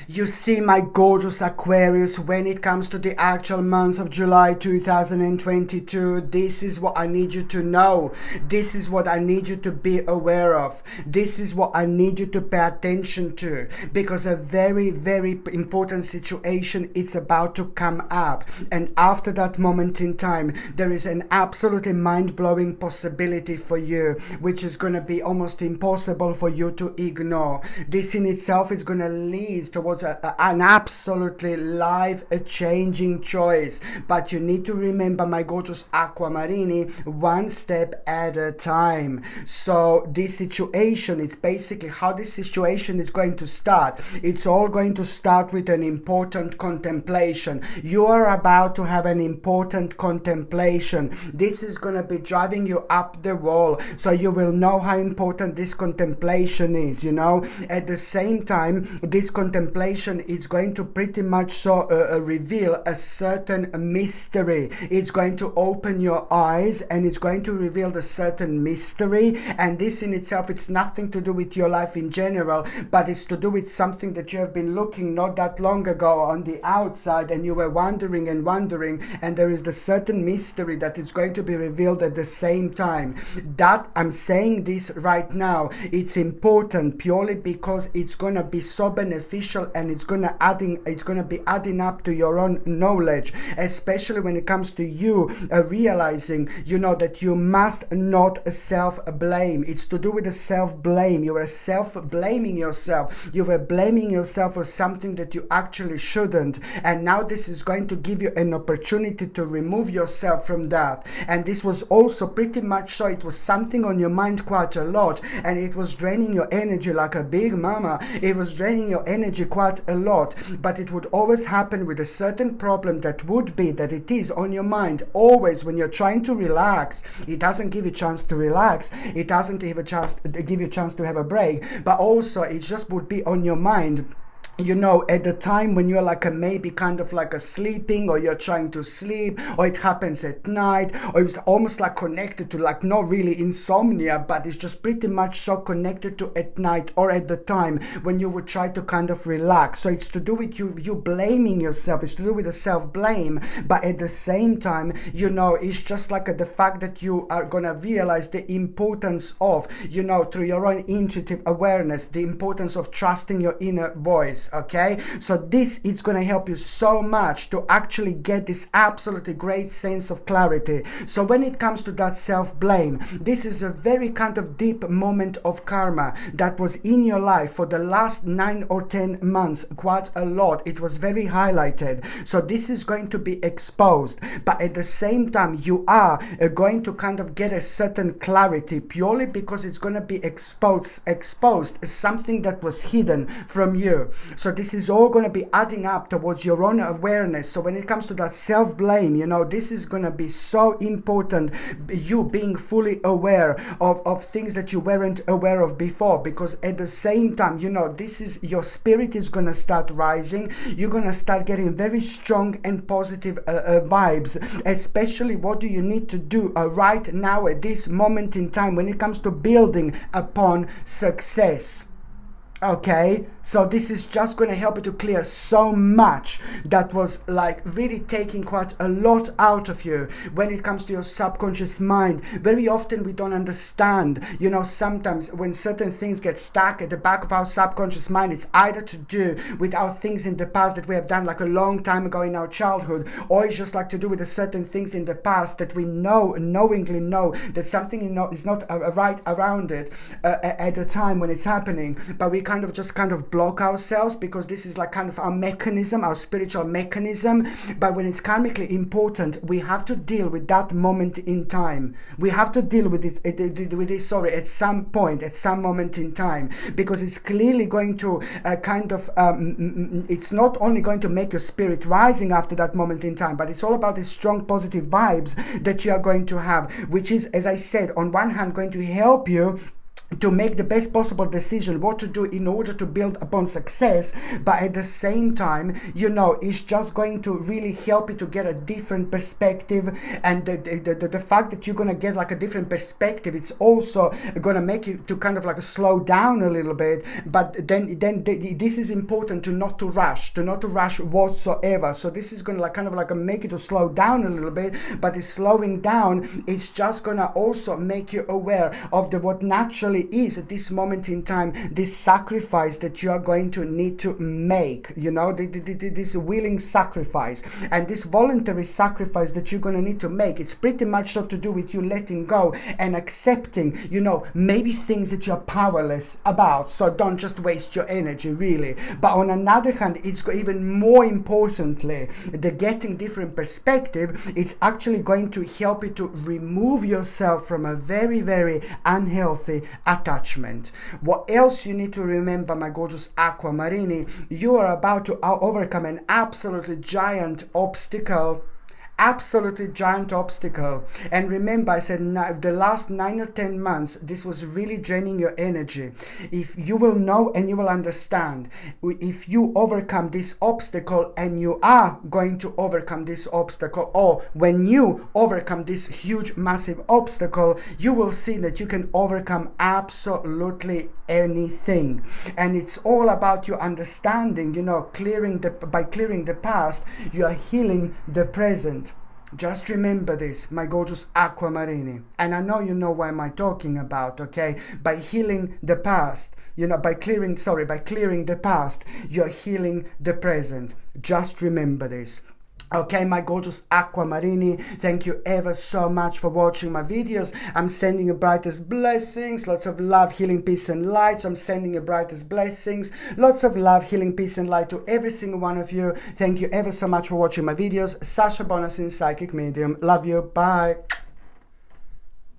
You see, my gorgeous Aquarius, when it comes to the actual month of July 2022, this is what I need you to know. This is what I need you to be aware of. This is what I need you to pay attention to, because a very, very important situation is about to come up. And after that moment in time, there is an absolutely mind-blowing possibility for you, which is going to be almost impossible for you to ignore. This in itself is going to lead towards an absolutely life-changing choice. But you need to remember, my gorgeous Aquamarini, one step at a time. So this situation, it's basically how this situation is going to start. It's all going to start with an important contemplation. You are about to have an important contemplation. This is going to be driving you up the wall, so you will know how important this contemplation is, you know. At the same time, this contemplation is going to pretty much reveal a certain mystery. It's going to open your eyes and it's going to reveal the certain mystery, and this in itself, it's nothing to do with your life in general, but it's to do with something that you have been looking not that long ago on the outside, and you were wondering, and there is the certain mystery that is going to be revealed at the same time. That I'm saying this right now, it's important purely because it's going to be so beneficial, and it's going to be adding up to your own knowledge, especially when it comes to you realizing, you know, that you must not self-blame. It's to do with the self-blame. You are self-blaming yourself. You were blaming yourself for something that you actually shouldn't, and now this is going to give you an opportunity to remove yourself from that. And this was also pretty much so, it was something on your mind quite a lot, and it was draining your energy like a big mama. It was draining your energy quite a lot, but it would always happen with a certain problem that would be that it is on your mind always when you're trying to relax. It doesn't give you a chance to relax, it doesn't give you a chance to have a break, but also it just would be on your mind, you know, at the time when you're like maybe kind of like sleeping, or you're trying to sleep, or it happens at night, or it's almost like connected to like not really insomnia, but it's just pretty much so connected to at night or at the time when you would try to kind of relax. So it's to do with you blaming yourself. It's to do with the self-blame, but at the same time, you know, it's just like the fact that you are gonna realize the importance of, you know, through your own intuitive awareness, the importance of trusting your inner voice. Okay, so this is going to help you so much to actually get this absolutely great sense of clarity. So when it comes to that self-blame, this is a very kind of deep moment of karma that was in your life for the last 9 or 10 months, quite a lot. It was very highlighted, so this is going to be exposed, but at the same time you are going to kind of get a certain clarity purely because it's going to be exposed something that was hidden from you. So this is all going to be adding up towards your own awareness. So when it comes to that self-blame, you know, this is going to be so important, you being fully aware of things that you weren't aware of before, because at the same time, you know, this is, your spirit is going to start rising. You're going to start getting very strong and positive vibes, especially what do you need to do right now at this moment in time when it comes to building upon success. Okay, so this is just going to help you to clear so much that was like really taking quite a lot out of you when it comes to your subconscious mind. Very often we don't understand, you know, sometimes when certain things get stuck at the back of our subconscious mind, it's either to do with our things in the past that we have done like a long time ago in our childhood, or it's just like to do with the certain things in the past that we knowingly know that something, you know, is not right around it at the time when it's happening, but we kind of block ourselves because this is like kind of our mechanism, our spiritual mechanism. But when it's karmically important, we have to deal with that moment in time. We have to deal with it at some point, at some moment in time, because it's clearly going to it's not only going to make your spirit rising after that moment in time, but it's all about the strong positive vibes that you are going to have, which is, as I said, on one hand going to help you to make the best possible decision what to do in order to build upon success. But at the same time, you know, it's just going to really help you to get a different perspective. And the fact that you're going to get like a different perspective, it's also going to make you to kind of like slow down a little bit. But then this is important, to not to rush whatsoever. So this is going to like kind of like make you to slow down a little bit. But it's slowing down, it's just going to also make you aware of the what naturally is at this moment in time, this sacrifice that you are going to need to make, you know, this willing sacrifice and this voluntary sacrifice that you're going to need to make. It's pretty much not to do with you letting go and accepting, you know, maybe things that you're powerless about. So don't just waste your energy, really. But on another hand, it's even more importantly, the getting different perspective, it's actually going to help you to remove yourself from a very, very unhealthy attachment. What else you need to remember, my gorgeous Aquamarini, you are about to overcome an absolutely giant obstacle. And remember, I said the last 9 or 10 months, this was really draining your energy. If you will know and you will understand, if you overcome this obstacle, and you are going to overcome this obstacle, or when you overcome this huge massive obstacle, you will see that you can overcome absolutely anything. And it's all about you understanding, you know, by clearing the past, you are healing the present. Just remember this, my gorgeous Aquamarini. And I know you know what am I talking about, okay? By healing the past, you know, by clearing the past, you're healing the present. Just remember this. Okay, my gorgeous Aquamarini, thank you ever so much for watching my videos. I'm sending you brightest blessings, lots of love, healing, peace and light. So I'm sending you brightest blessings, lots of love, healing, peace and light to every single one of you. Thank you ever so much for watching my videos. Sasha Bonasin, Psychic Medium. Love you. Bye.